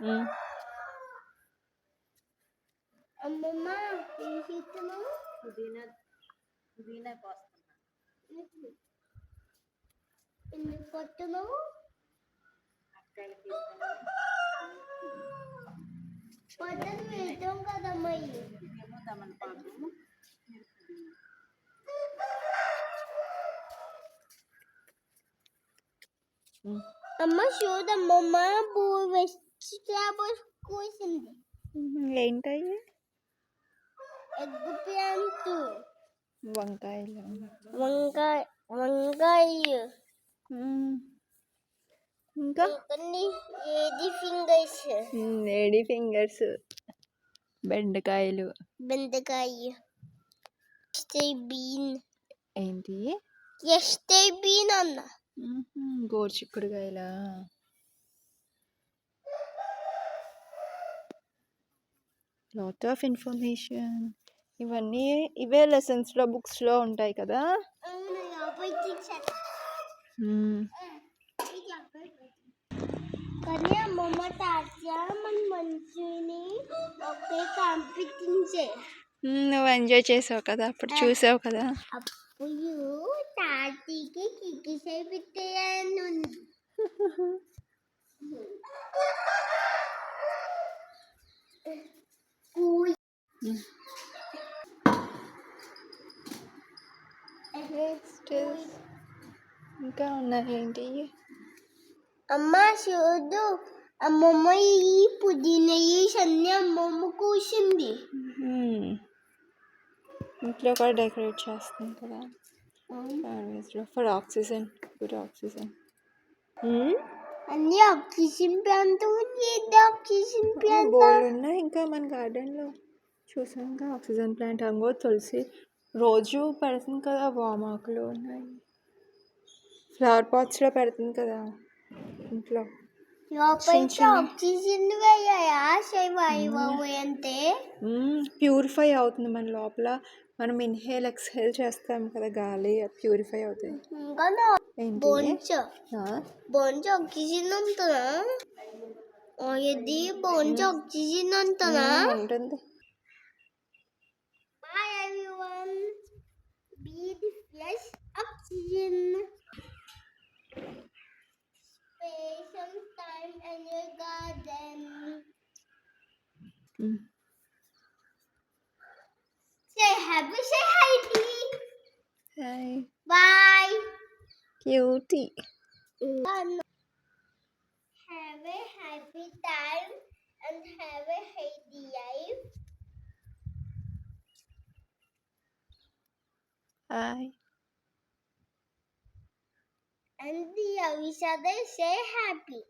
ఉమ్. అమ్మమ్మ ఏం చేస్తున్నావు? పుదీనా కోస్తున్నా. ఎందుకు కొట్టున్నావు? అక్కడికి తీసుకుని పొద్దున వేద్దాం కదమ్మా ఇవి. ఏమో తమలపాకు. అమ్మ చూడమ్మమ్మ వెజిటేబుల్స్ కూసింది. ఏంటయ్యి? ఎగ్ ప్లాంట్, వంకాయలు. వంకాయ ఇంకా కొన్ని ఏది ఫింగర్స్, లేడీ ఫింగర్స్, బెండకాయలు. బెండకాయ, బీన్. ఏంటి? బీన్ అన్న. గోరుచిక్కుడుకాయలా? Lot of information. ఇవన్నీ ఇవే లెసన్స్లో బుక్స్లో ఉంటాయి కదా. కానీ అమ్మమ్మ తాత మన మంచిని ఒకే కాంపిటించే. నువ్వు ఎంజాయ్ చేసావు కదా, అప్పుడు చూసావు కదా. అప్పుడు తాతకి కిక్కిసే పెట్టాను. ఇంకా ఉన్నాయి ఏంటి? అమ్మ చూడు, అమ్మమ్మ ఈ పుదీనా అన్ని అమ్మమ్మ కూసింది. ఇంట్లో కూడా డెకరేట్ చేస్తాం కదా ఫర్ ఆక్సిజన్, గుడ్ ఆక్సిజన్. అన్ని oxygen plant oxygen plant board ఉన్నాయి. ఇంకా మన గార్డెన్లో చూసాం ఇంకా ఆక్సిజన్ ప్లాంట్. అంగో తులసి రోజు పెడుతుంది కదా, వామాకులు ఉన్నాయి. ఫ్లవర్ పాట్స్లో పెడుతుంది కదా ఇంట్లో. ఆక్సిజన్ అంటే ప్యూరిఫై అవుతుంది మన లోపల. మనం ఇన్హేల్ ఎక్స్హేల్ చేస్తాం కదా గాలి, ప్యూరిఫై అవుతుంది. బోన్స్ ఆక్సిజన్ ఉంటుందా? ఇది బోన్స్ ఆక్సిజన్ ఉంటుందా? ఉంటుంది. Bye everyone. Breathe fresh oxygen. Spend some time in your garden. Say happy, say Heidi. Hi. Bye. Cutie. Have a happy time and have a healthy life. Hi. And the other say happy.